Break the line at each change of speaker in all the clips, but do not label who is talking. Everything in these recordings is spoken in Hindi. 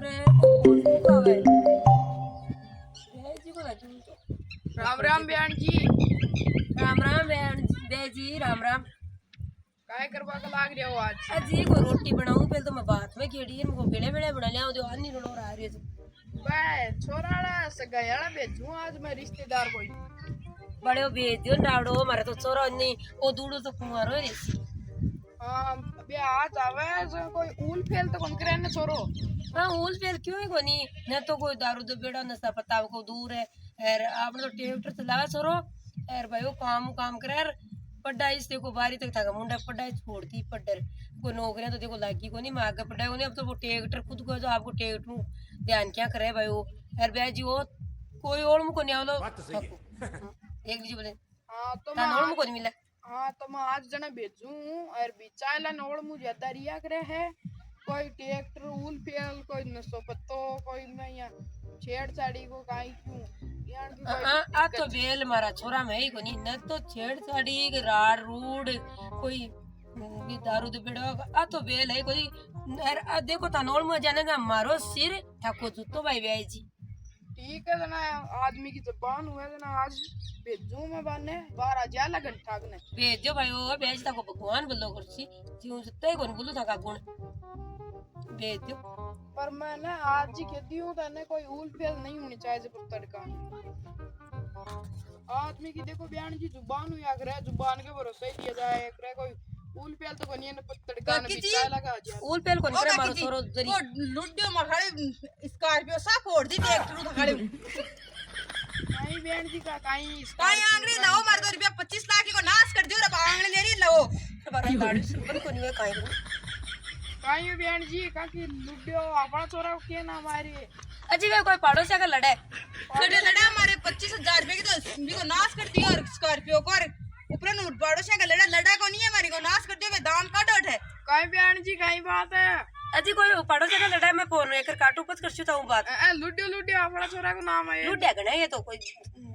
रे फोन का है जी को लगी तो
राम राम बहन जी।
राम राम बहन जी राम राम।
काय करवा का लाग रहे हो आज?
अजी को रोटी बनाऊं पहले तो मैं बात में केड़ी है मुझको बेले बेले बना लिया जो आनी रोड़ आ रही है
बे छोराड़ा सगायाड़ा भेजू आज मैं रिश्तेदार कोई
बड़े वो भेज दियो डाड़ो मारे तो छोरा नहीं ओ दूड़ो तो कुमारो रे
हाँ बे आज आवे जो कोई ऊल फेल तो कौन करे न छोरो।
हाँ ऊल फेल क्यों है कोनी न तो कोई दारू दो बेड़ा न सा पता को दूर है और आपने तो ट्रैक्टर चलावा छोरो और भाई वो काम करे पढ़ाई से को बारी तक था मुंडा पढ़ाई छोड़ती पढ़र को नौकरियां तो देखो लागी को नहीं मैं आगे पढ़ाई को नहीं अब तो वो ट्रैक्टर खुद को जो आपको ट्रैक्टर ध्यान क्या करे भाई वो और भाई जी वो कोई और मुझको नहीं आवलो एक लीजिए बोले
हाँ तो
तान और मुझको नहीं मिला
हाँ तो मैं आज जना भेजू और बिचाइला नोड़ मुझे दरिया करे है कोई ट्रैक्टर ऊल फेल कोई नसो पत्तो कोई मैं यहाँ छेड़छाड़ी को काई क्यों यार की कोई
आ तो बेल मारा छोरा में ही कोनी न तो छेड़छाड़ी के राड रूड कोई भी दारू दे बेड़ा आ तो बेल है कोई आ देखो तनोड़ में जाने का मारो सिर ठाको जुतो भाई भाई जी
ठीक है जना आदमी की जबान हुए जना आज भेजू मैं बाने 12 जाला घंटा ने
भेज दो भाई वो भेज ता को भगवान बोलो करसी जीव जत्ते कोन बोलू था का गुण भेज दो
पर मैं ना आज ही कहती हूँ तने कोई ऊल फेल नहीं होनी चाहिए जब तड़का आदमी की देखो बयान जी जुबान हुई आकर है जुबान के भरोसे ही दिया जाए करे कोई ऊल फेल तो बनिए न तड़का न बिचा लगा जा
ऊल पेल कोन करे मारो छोरो जरी
वो लुड्डो मखाड़े स्कॉर्पियो सा फोड़ दी ट्रैक्टर उठाड़े
काई बयान जी का काई
काई आंगड़ी लाओ मार दो रुपया 25 लाख को नाश कर दियो रे आंगड़ी ले रही लाओ
बारा गाड़ी सुन को नहीं काई
काई बयान जी का की लुड्डो अपना छोरा के ना मारे
अजी वे कोई पड़ोसी का लड़े
लड़ा हमारे 25,000 रुपए की तो भी को नाश कर दियो और स्कॉर्पियो को ऊपर न पड़ोसियों का लड़ा को नहीं है हमारी को नाश कर दियो वे दाम काट उठे
काई बयान जी काई बात है
अजी कोई पड़ोसी का लड़ाई में फोन एक काटू पच कर चुता हूं बात
लुड्डो लुड्डो अपना छोरा को नाम है
लुड्या गणा ये तो कोई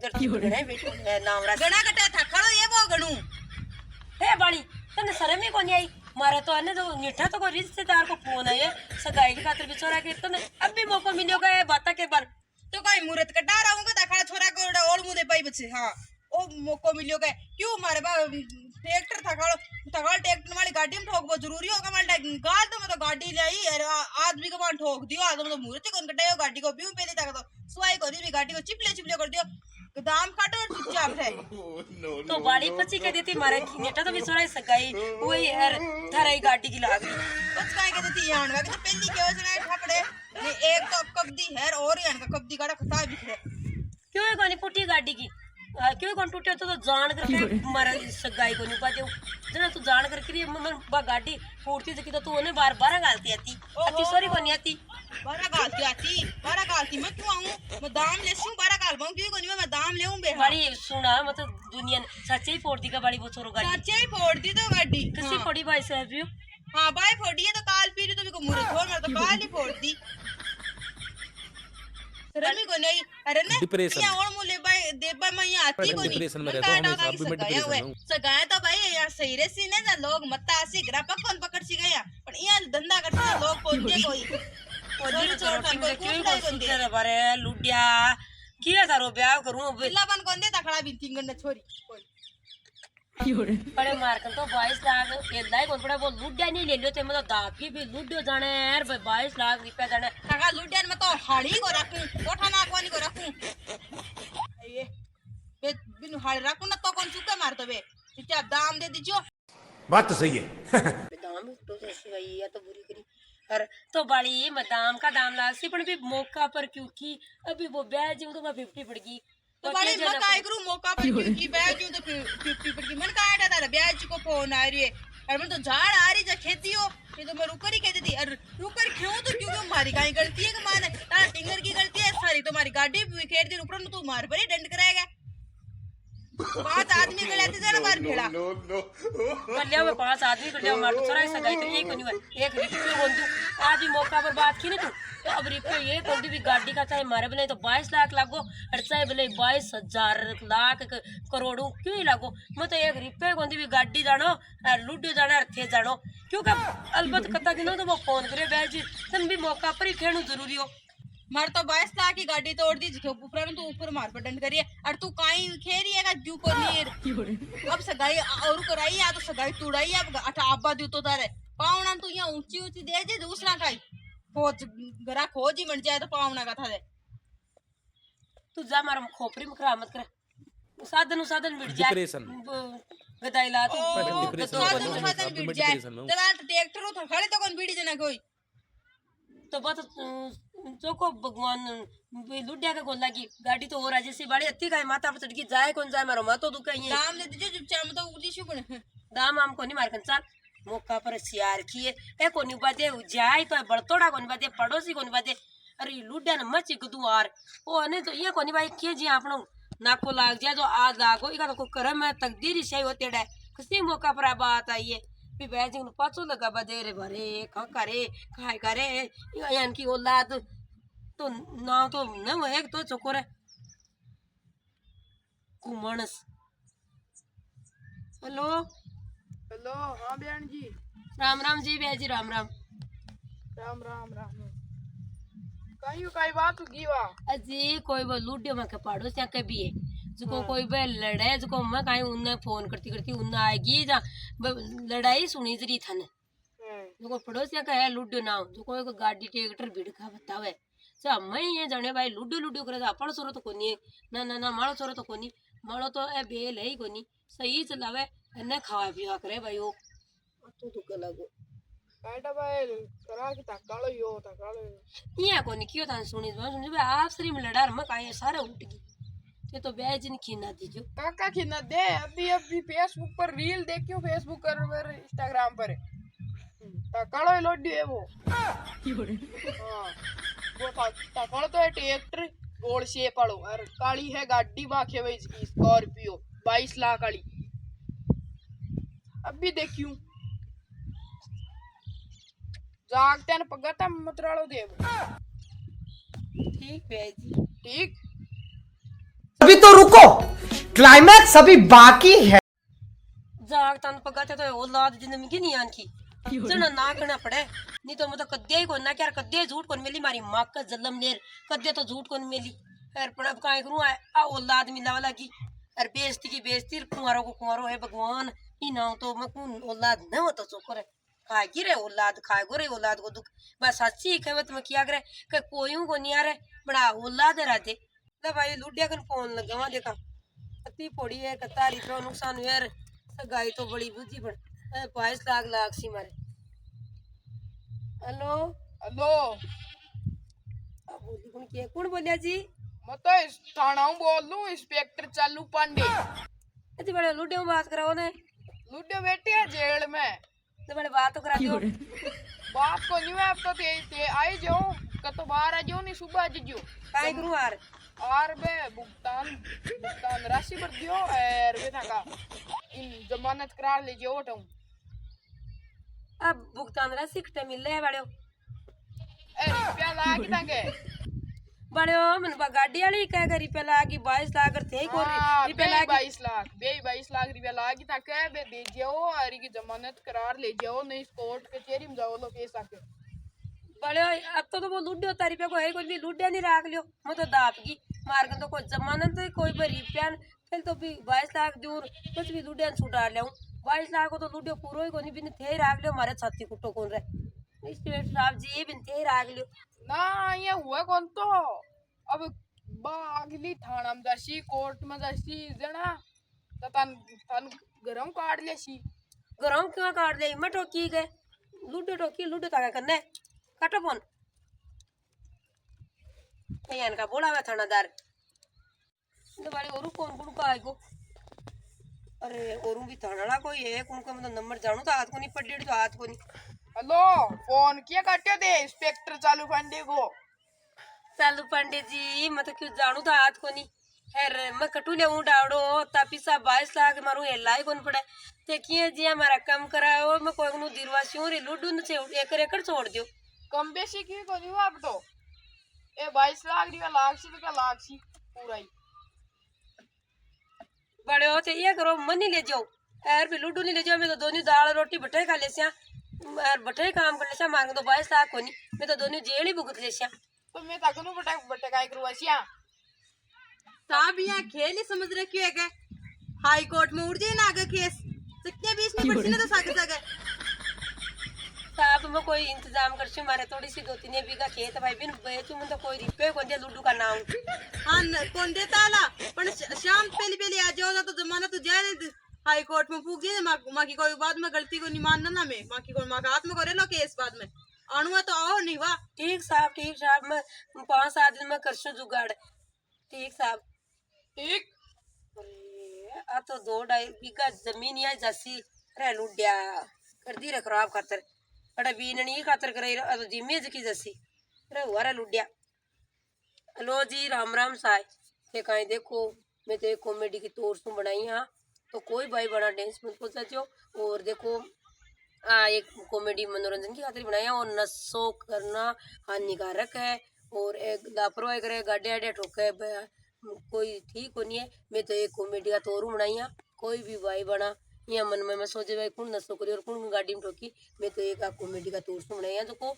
धरती पे गणा बेटो नाम रख
गणा कटा था खड़ो ये वो गणू
हे बाड़ी तने शर्म ही कोनी आई मारा तो अन्य तो निठा तो कोई रिश्तेदार को फोन है सगाई की खातिर बिचौरा के तने अब भी मौका मिलियो गए बाता के बार
तो कोई मुहूर्त कटा रहा हूँ खड़ा छोरा को और मुंह दे पाई बच्चे हाँ ओ मौको मिलियो गए क्यों मारे बा ट्रैक्टर थकाल ट्रैक्टर वाली गाड़ी में ठोक बहुत जरूरी होगा मारे गाल तो मैं तो गाड़ी ले आई और आदमी को वहां ठोक दियो आज तो मुहूर्त कौन कटायो गाड़ी को बीम पहले तक तो सुई को दी गाड़ी को चिपले कर दियो दाम काटो और चुपचाप है
तो बाड़ी पची के देती मारा नेटा तो बिचौरा सगाई वही यार धराई गाड़ी की लाग
कुछ काय के देती यान का तो पहली के वजह ठपड़े ने एक तो कब्दी है और यान का कब्दी काटा खता बिखरे
क्यों है कोनी पुटी गाड़ी की क्यों कौन टूटे तो जान करके मारा सगाई को नहीं पाते जना तू जान करके मैं बा गाड़ी फूटती थी तो तू उन्हें बार बार गालती आती अति सॉरी को नहीं आती
बारह गालती मैं क्यों आऊं मैं दाम ले सूं 12 गाल पाऊं क्यों कोनी मैं दाम लेऊं बे
बड़ी सुना मतलब दुनिया सच्चे ही फोड़ती का बड़ी बोचोरो गाड़ी
सच्चे ही फोड़ दी तो गाड़ी
किसी फोड़ी भाई साहब यू
हां भाई फोड़ी है तो काल पीरी तो को मुरे छोड़ मैं तो काल ही फोड़ दी रमी को नहीं अरे ने
डिप्रेशन
या और मुले भाई देबा मैं यहाँ आती को नहीं
डिप्रेशन में रहता हूं हमेशा अभी मैं डिप्रेशन हूं
सगाया तो भाई यार सही रे सीने ना लोग मत्ता सी ग्रा पकन पकड़ सी गया पर यहाँ धंधा करते लोग पहुंचे कोई
ओदी छोड़ के क्यों को सुचर बारे लुडिया किया थारो ब्याह करूं
बिल्ला बन कौन देता खड़ा भी तिंगन ने छोरी
बड़े मार कर तो 22 लाख ये दाई कोन पड़ा वो लुडिया नहीं ले लियो ते मतलब दापी भी लुडियो जाने यार 22 लाख रुपया जाने
काका लुडियन में तो हाड़ी को रखूं कोठा नाकवानी को रखूं ये बे बिनु हाड़ी रखूं ना तो कौन चुका मार तो बे चुपचाप दाम दे दीजियो
बात तो सही है
दाम तो जैसी गई है तो बुरी करी और तो बड़ी दाम का दाम लासी पण भी मौका पर क्योंकि अभी वो ब्याह जी तो मैं 50 पड़ गई
तो बड़ी मैं काय करूं मौका पर क्योंकि ब्याह जी तो 50 पड़ गई मन का आटा था ब्याह जी को फोन आ रही है और मैं तो झाड़ आ रही जा खेती हो ये तो मैं रुकर ही कहती थी और रुकर क्यों तो क्योंकि हमारी गाय गलती है कि मान टिंगर की गलती है सारी तुम्हारी गाड़ी फेर दी ऊपर तू मार पर ही दंड कराएगा पांच आदमी गले थे जरा बार भेड़ा
कर लिया मैं 5 आदमी कर लिया मार तो छोरा सगाई तो एक नहीं हुआ एक रिप्यो बोल तू आज भी मौका पर बात की ना तू तो अब रिप्यो ये कोई भी गाड़ी का चाहे मारे बने तो 22 लाख लागो और चाहे भले 22,000 लाख करोड़ों क्यों ही लागो मैं तो एक रिप्यो कोई भी गाड़ी जानो और लूडो जाना और थे जानो क्योंकि अलबत कता दिनों तो वो फोन करे बैठ जी तुम भी मौका पर ही खेलना जरूरी हो
मार तो 22 लाख की गाड़ी तोड़ दी जिके ऊपर तो ऊपर मार पर दंड करिए और तू काई खेरी है का जू को नीर अब सगाई और कराई या तो सगाई तुड़ाई अब आबा दू तो तारे पावना तू यहाँ ऊंची ऊंची दे जे दूसरा काई खोज घरा खोज ही बन जाए तो पावना का था दे
तू जा मारा खोपरी में खरा मत कर साधन बिट जाए
डिप्रेशन
गदाई ला तू
डिप्रेशन
साधन बिट जाए चला ट्रैक्टर उठा खड़े तो कौन बीड़ी जना कोई
तो बात चोको भगवान लुटिया के गोला की गाड़ी तो और जैसी बाड़ी अत्ती का माथा पर चढ़ के जाए कौन जाए मारो मातो दुख है
दाम दे दीजिए चुपचाप तो उजी शु बने
दाम आम को नहीं मार कर चल मौका पर सियार किए ए कोनी बाते जाए तो बड़तोड़ा कोनी बाते पड़ोसी कोनी बाते अरे लुटिया ने मची गुदू आर ओ ने तो ये कोनी भाई के जी आपनो नाको लाग जाए तो आज लागो इका तो को करम है तकदीर सही होते डे किसी मौका पर बात आई है भी बैठ जिन पाछो लगा बदे रे भरे का करे खाए करे यान की औलाद तो ना तो न एक तो चोकोरे कुमणस हेलो
हेलो हाँ बहन जी
राम जी बेजी राम
राम कहीं बात होगी वा
अजी कोई वो लूडो में के पाड़ो से के भी है जिको कोई बे लड़े जिको मैं कहीं उन्हें फोन करती उन्हें आएगी जा लड़ाई सुनी जरी थने जो पड़ोसिया का है लूडो ना जो कोई गाड़ी ट्रैक्टर भीड़ का बतावे सा मैं ये जाने भाई लूडो करे अपन सोरो तो कोनी ना मारो सोरो तो कोनी मारो तो ए बेल है ही कोनी सही चलावे ने खावा पीवा करे भाई ओ तो दुख लगो
काटा भाई करा की तकालो
ये कोनी क्यों तान सुनी भाई आप सरी में लड़ार में काई सारे उठ गई ये तो बेजन खीना दीजो
काका खीना दे अभी फेसबुक पर रील देखियो फेसबुक पर इंस्टाग्राम पर तकालो लोडी है वो वो तकालो तो है ट्रैक्टर गोल शेप वालो और काली है गाड़ी बाखे भाई इसकी स्कॉर्पियो 22 लाख वाली अभी देखियो जागते न पगता मतरालो दे
ठीक बेजी
ठीक
अभी तो रुको क्लाइमैक्स अभी बाकी है
जाग तन पगाते तो औलाद जिंदगी नहीं आनकी जना ना करना पड़े नहीं तो मतलब कद्दे को ना क्या कद्दे झूठ कोन मिली मारी मां का जलम लेर कद्दे तो झूठ कोन मिली और पण अब काई करूं आ औलाद मिला वाला की और बेइज्जती की बेइज्जती कुंवारों को कुंवारों है भगवान ई ना तो मैं कौन औलाद न हो तो चोकर खाए की रे औलाद खाए गो रे औलाद को दुख बस सच्ची कहवत में किया करे कि कोई को नहीं आ रे बड़ा औलाद रहते ले भाई लुडिया कन फोन लगावा देखा अति पड़ी है कतारी तो नुकसान यार सगाई तो बड़ी बुद्धि पर 22 लाख सी मारे हेलो
हेलो
अब बोली कौन किया कौन बोलिया जी
मैं तो इस थाना बोल लूं इंस्पेक्टर चालू पांडे
इतनी बड़े लुडिया में बात कराओ ने
लूडो बैठे है जेल में
तो बड़े बात तो करा दियो
बात को नहीं है अब तो ते आई जाओ का तो बाहर आ जाओ नहीं सुबह आ जाओ
काई करूं यार
और बे भुगतान राशि भर दियो और वे था का इन जमानत करार ले जाओ तो
अब भुगतान राशि कितने मिल रहे हैं बड़े
ए रुपया लागी ताके
बड़े मन गाड़ी वाली कह कर रुपया लागी 22 लाख कर थे को रुपया लागी
22 लाख रुपया लागी ताके बे दे जाओ और की जमानत करार ले जाओ नहीं कोर्ट कचहरी में जाओ लो केस आके
बड़े अब तो वो लूडे होता रुपया को है कोई भी लूडे नहीं राख लियो मैं तो दापगी मार के तो कोई जमानत तो कोई पर रुपया फिर तो भी 22 लाख दूर कुछ भी लूडे छुटा ले 22 लाख को तो लूडे पूरा ही कोनी बिन थे राख लियो मारे छाती कुटो कौन रे स्टेट साहब जी बिन थे राख लियो
ना ये हुआ कौन तो अब बागली थाना में जासी कोर्ट में जासी जना तन गरम काट लेसी
गरम क्यों काट ले मैं टोकी गए लूडे ताका करने काटो फोन यान का बोला हुआ थानादार तो बड़े औरू कौन कौन का आएगो अरे औरू भी थानाला कोई है उनका मतलब नंबर जानू तो हाथ को नहीं पड़ी तो हाथ को नहीं
हेलो फोन किया काटे दे इंस्पेक्टर चालू पांडे को
चालू पंडित जी मैं तो क्यों जानू तो हाथ को नहीं हेर मैं कटुले ऊ डावड़ो तापी सा 22 लाख मारू हेलाई कोन पड़े ते किए जी हमारा कम कराओ मैं कोई नु दिरवासी हूं रे लुडू न से एकड़ एकड़ छोड़ दियो
कम बेसी की को दियो आप तो ए 22 लाख दिया लाख सी तो क्या लाख सी पूरा ही
बड़े होते ये करो मनी ले जाओ यार भी लुडू नहीं ले जाओ मैं तो दोनों दाल रोटी बटे खा लेसिया यार बटे काम कर लेसिया मार तो 22 लाख कोनी मैं तो दोनों जेल ही भुगत लेसिया
तो मैं तकनु बटे बटे काय करवासिया
साहब यहाँ खेल ही समझ रहे क्यों है के हाई कोर्ट में उड़ जाए ना आगे केस सत्या बीच में पड़ती ना तो सागे सागे
साहब मैं कोई इंतजाम कर छु मारे थोड़ी सी 2-3 बीघा खेत भाई बिन बेचू मैं तो कोई रिपे को दे लुडू का नाम
हाँ कौन देता ला पर शाम पहले पहले आ जाओ ना तो जमाना तो जाए नहीं हाई कोर्ट में पूछ गए माँ की कोई बात में गलती को नहीं मानना ना मैं माँ की कोई माँ का हाथ में करे लो केस बाद में आणु है तो आओ नहीं वाह
ठीक साहब मैं 5-7 दिन में कर छु जुगाड़ ठीक साहब
ठीक
अरे आ तो 2-2.5 बीघा जमीन या जसी रे लुड्या कर दी रे खराब खातर अरे बीननी खातर करे तो जिम्मे की जसी रे हुआ रे लुड्या हेलो जी राम राम साय ये कहीं देखो मैं तो एक कॉमेडी की तौर से बनाई हाँ तो कोई भाई बड़ा डांस मत पूछ सकते हो और देखो एक कॉमेडी मनोरंजन की खातिर बनाया और नशो करना हानिकारक है और एक लापरवाही करे गाड़े आडे ठोके कोई ठीक होनी है मैं तो एक कॉमेडी का तौर बनाई हाँ कोई भी भाई बना यहाँ मन में मैं सोचे भाई कौन नशो करी और कौन गाड़ी में ठोकी मैं तो एक कॉमेडी का तौर से बनाई है जो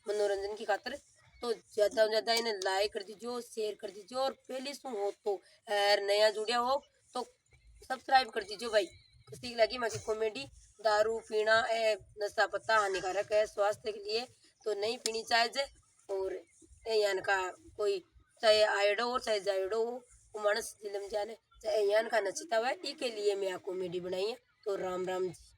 मनोरंजन की खातिर तो ज्यादा से ज्यादा इन्हें लाइक कर दीजिए शेयर कर दीजिए और पहले सुन हो तो नया जुड़िया हो तो सब्सक्राइब कर दीजिए भाई किसी लगी मैं कॉमेडी दारू पीना नशा पत्ता हानिकारक है स्वास्थ्य के लिए तो नहीं पीनी चाहिए और यान का कोई चाहे आयडो हो चाहे जायडो हो मानस जिलम जाने चाहे यान का नचता हुआ के लिए मैं कॉमेडी बनाई है तो राम राम जी।